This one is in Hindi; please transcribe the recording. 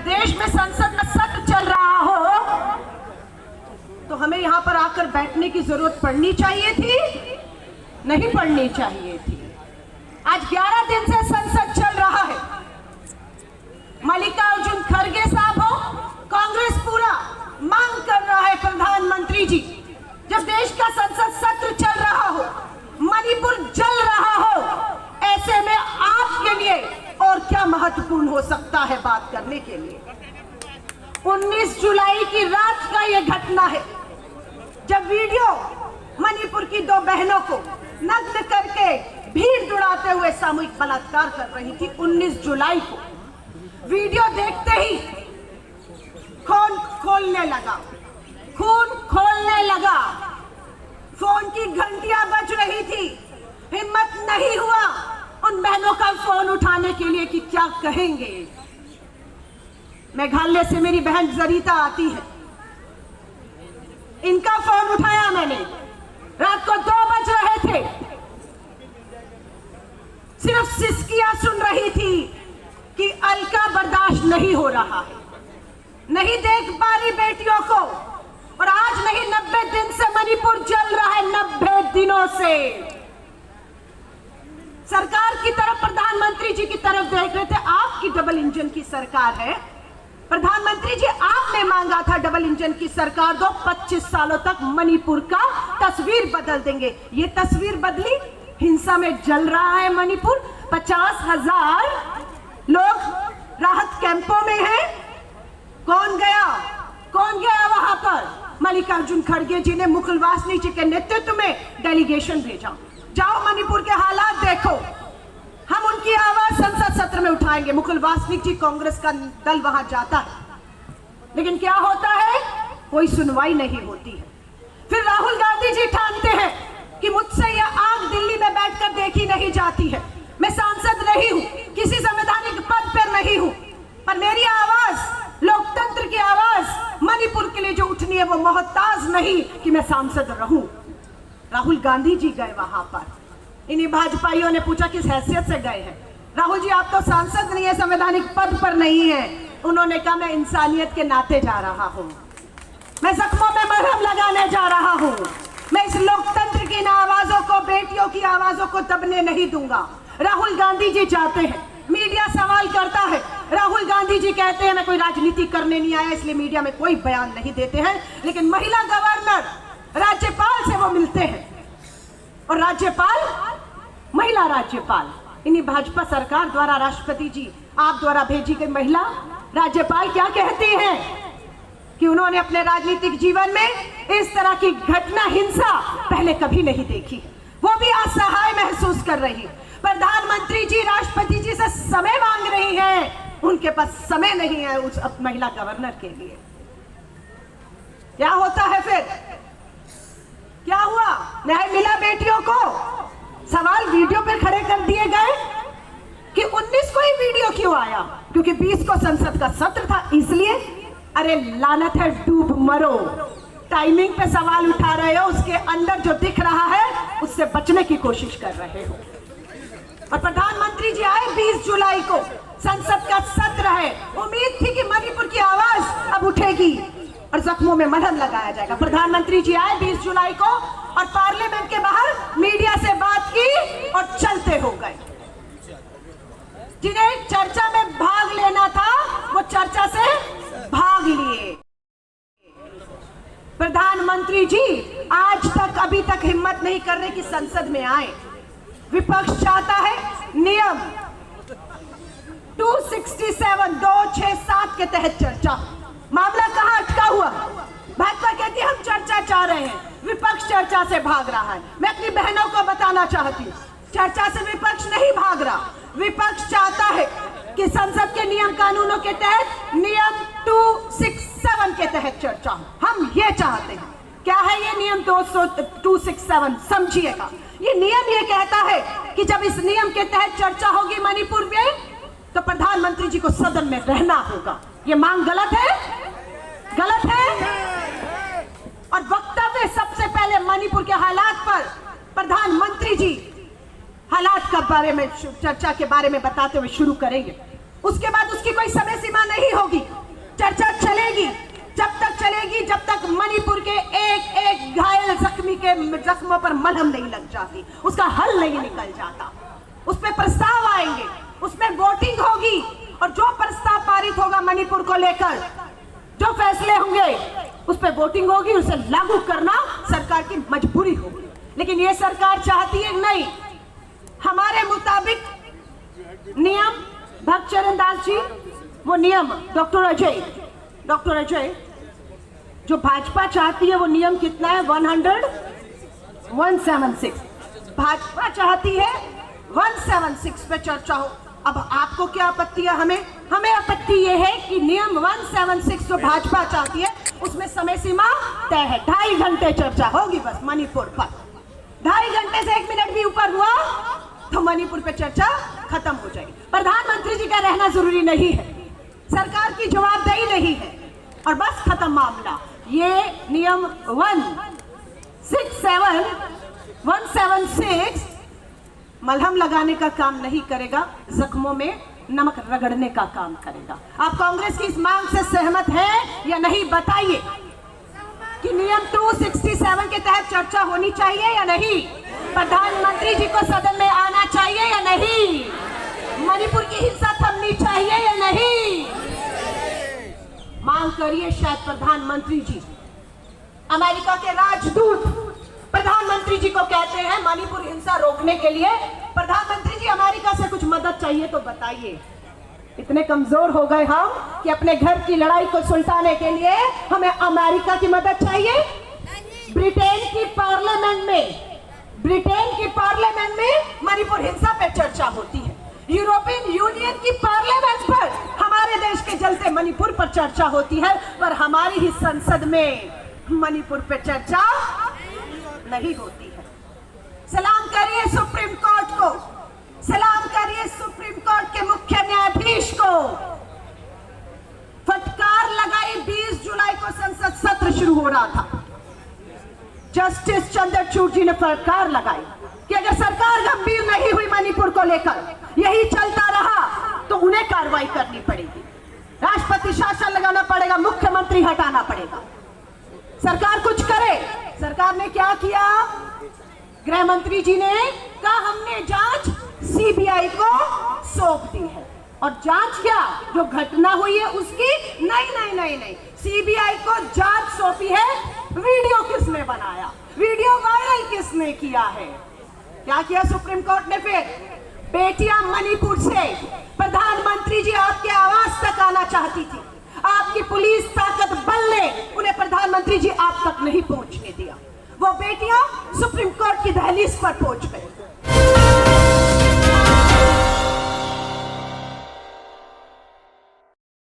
देश में संसद में सत्र चल रहा हो तो हमें यहाँ पर आकर बैठने की जरूरत पड़नी चाहिए थी? नहीं पड़नी चाहिए थी। आज 11 दिन से संसद चल रहा है। मल्लिकार्जुन खड़गे साहब हो, कांग्रेस पूरा मांग कर रहा है प्रधानमंत्री जी, जब देश का संसद सत्र चल रहा हो, मणिपुर जल रहा हो, ऐसे में आपके लिए और क्या महत्वपूर्ण हो सकता है बात करने के लिए? 19 जुलाई की रात का यह घटना है जब वीडियो मणिपुर की 2 बहनों को नग्न करके भीड़ दौड़ाते हुए सामूहिक बलात्कार कर रही थी। 19 जुलाई को वीडियो देखते ही खून खोलने लगा, फोन की घंटियां बज रही थी। हिम्मत नहीं हुआ उन बहनों का फोन उठाने के लिए कि क्या कहेंगे। मेघालय से मेरी बहन जरीता आती है, इनका फोन उठाया मैंने, रात को 2 बज रहे थे, सिर्फ सिसकियां सुन रही थी कि अलका बर्दाश्त नहीं हो रहा है, नहीं देख पा रही बेटियों को। और आज नहीं 90 दिन से मणिपुर जल रहा है, 90 दिनों से। सरकार की तरफ, प्रधानमंत्री जी की तरफ देख रहे थे। आपकी डबल इंजन की सरकार है प्रधानमंत्री जी, आपने मांगा था डबल इंजन की सरकार दो, 25 सालों तक मणिपुर का तस्वीर बदल देंगे। ये तस्वीर बदली, हिंसा में जल रहा है मणिपुर। 50,000 लोग राहत कैंपों में हैं। कौन गया वहां पर? मल्लिकार्जुन खड़गे जी ने मुकुल वासनिक जी के नेतृत्व में डेलीगेशन भेजा। जाओ मणिपुर के हालात देखो, हम उनकी आवाज संसद सत्र में उठाएंगे। मुकुल वासनिक जी, कांग्रेस का दल वहां जाता है, लेकिन क्या होता है? कोई सुनवाई नहीं होती है। फिर राहुल गांधी जी ठानते हैं कि मुझसे यह आग दिल्ली में बैठकर देखी नहीं जाती है, मैं सांसद नहीं हूं, किसी संवैधानिक पद पर नहीं हूं, पर मेरी आवाज, लोकतंत्र की आवाज मणिपुर के लिए जो उठनी है वो मोहताज नहीं कि मैं सांसद रहूं। राहुल गांधी जी गए वहां पर। इन्हीं भाजपाइयों ने पूछा किस हैसियत से गए हैं? राहुल जी, आप तो सांसद नहीं है, संवैधानिक पद पर नहीं है। उन्होंने कहा मैं इंसानियत के नाते जा रहा हूं, मैं जख्मों में मरहम लगाने जा रहा हूं, मैं इस लोकतंत्र की इन आवाजों को, बेटियों की आवाजों को दबने नहीं दूंगा। राहुल गांधी जी जाते हैं, मीडिया सवाल करता है, राहुल गांधी जी कहते हैं मैं कोई राजनीति करने नहीं आया, इसलिए मीडिया में कोई बयान नहीं देते हैं। लेकिन महिला गवर्नर, राज्यपाल से वो मिलते हैं, और राज्यपाल, महिला राज्यपाल, इन्हीं भाजपा सरकार द्वारा, राष्ट्रपति जी आप द्वारा भेजी गई महिला राज्यपाल क्या कहती हैं कि उन्होंने अपने राजनीतिक जीवन में इस तरह की घटना, हिंसा पहले कभी नहीं देखी। वो भी असहाय महसूस कर रही है। प्रधानमंत्री जी राष्ट्रपति जी से समय मांग रही हैं, उनके पास समय नहीं है उस महिला गवर्नर के लिए। क्या होता है फिर? क्या हुआ? न्याय मिला बेटियों को? सवाल वीडियो पे खड़े कर दिए गए कि 19 को ही वीडियो क्यों आया? क्योंकि 20 को संसद का सत्र था, इसलिए। अरे लानत है, डूब मरो। टाइमिंग पे सवाल उठा रहे हो, उसके अंदर जो दिख रहा है उससे बचने की कोशिश कर रहे हो। और प्रधानमंत्री जी आए 20 जुलाई को, संसद का सत्र है, उम्मीद थी कि मणिपुर की आवाज अब उठेगी और जख्मों में मलहम लगाया जाएगा। प्रधानमंत्री जी आए 20 जुलाई को और पार्लियामेंट के बाहर मीडिया से बात की और चलते हो गए। जिन्हें चर्चा में भाग लेना था वो चर्चा से भाग लिए। प्रधानमंत्री जी आज तक, अभी तक हिम्मत नहीं कर रहे कि संसद में आए। विपक्ष चाहता है नियम 267 के तहत चर्चा। मामला कहां अटका हुआ? भाजपा कहती है हम चर्चा चाह रहे हैं, विपक्ष चर्चा से भाग रहा है। मैं अपनी बहनों को बताना चाहती हूँ, चर्चा से विपक्ष नहीं भाग रहा। विपक्ष चाहता है कि संसद के नियम कानूनों के तहत, नियम 267 के तहत चर्चा हो। हम ये चाहते हैं। क्या है ये नियम 267? समझिएगा। ये नियम ये कहता है कि जब इस नियम के तहत चर्चा होगी मणिपुर में, तो प्रधानमंत्री जी को सदन में रहना होगा। ये मांग गलत है? गलत है। और वक्तव्य सबसे पहले मणिपुर के हालात पर प्रधानमंत्री जी हालात का बारे में, चर्चा के बारे में बताते हुए शुरू करेंगे। उसके बाद उसकी कोई समय सीमा नहीं होगी। जख्मों पर मलहम नहीं लग जाती, उसका हल नहीं निकल जाता। उस पे प्रस्ताव आएंगे, उसमें वोटिंग होगी और जो प्रस्ताव पारित होगा मणिपुर को लेकर, जो फैसले होंगे उस पे वोटिंग होगी, उसे लागू करना सरकार की मजबूरी होगी। लेकिन ये सरकार चाहती है नहीं, हमारे मुताबिक नियम भक्तचरण दास जी, वो नियम डॉक्टर अजय जो भाजपा चाहती है वो नियम कितना है? 176 भाजपा चाहती है 176 पे चर्चा हो। अब आपको क्या आपत्ति है? हमें आपत्ति ये है कि नियम 176 जो भाजपा चाहती है उसमें समय सीमा तय है, 2.5 घंटे चर्चा होगी बस मणिपुर पर। 2.5 घंटे से 1 मिनट भी ऊपर हुआ तो मणिपुर पे चर्चा खत्म हो जाएगी। प्रधानमंत्री जी का रहना जरूरी नहीं है, सरकार की जवाबदेही नहीं है और बस खत्म मामला। ये नियम 176 मलहम लगाने का काम नहीं करेगा, जख्मों में नमक रगड़ने का काम करेगा। आप कांग्रेस की इस मांग से सहमत हैं या नहीं बताइए कि नियम 267 के तहत चर्चा होनी चाहिए या नहीं? प्रधानमंत्री जी को सदन में आना चाहिए या नहीं? मणिपुर की हिंसा थमनी चाहिए या नहीं? मांग करिए। शायद प्रधानमंत्री जी, अमेरिका के राजदूत प्रधानमंत्री जी को कहते हैं मणिपुर हिंसा रोकने के लिए, प्रधानमंत्री जी अमेरिका से कुछ मदद चाहिए तो बताइए। इतने कमजोर हो गए हम कि अपने घर की लड़ाई को सुलझाने के लिए हमें अमेरिका की मदद चाहिए। ब्रिटेन की पार्लियामेंट में मणिपुर हिंसा पे चर्चा होती है, यूरोपियन यूनियन की पार्लियामेंट पर हमारे देश के जलते मणिपुर पर चर्चा होती है, पर हमारी ही संसद में मणिपुर पे चर्चा नहीं होती है। सलाम करिए सुप्रीम कोर्ट को, सलाम करिए सुप्रीम कोर्ट के मुख्य न्यायाधीश को। फटकार लगाई 20 जुलाई को संसद सत्र शुरू हो रहा था, जस्टिस चंद्रचूड़ जी ने फटकार लगाई कि अगर सरकार गंभीर नहीं हुई मणिपुर को लेकर, यही चलता रहा तो उन्हें कार्रवाई करनी पड़ेगी, राष्ट्रपति शासन लगाना पड़ेगा, मुख्यमंत्री हटाना पड़ेगा। सरकार कुछ करे। सरकार ने क्या किया? गृह मंत्री जी ने कहा हमने जांच सीबीआई को सौंप दी है। और जांच क्या, जो घटना हुई है उसकी? नहीं, सीबीआई को जांच सौंपी है वीडियो किसने बनाया, वीडियो वायरल किसने किया है। क्या किया सुप्रीम कोर्ट ने फिर? बेटियां मणिपुर से प्रधानमंत्री जी आपके आवास तक आना चाहती थी, आपकी पुलिस ताकत बल ने उन्हें प्रधानमंत्री जी आप तक नहीं पहुंचने दिया। वो बेटियां सुप्रीम कोर्ट की दहलीज पर पहुंच गई।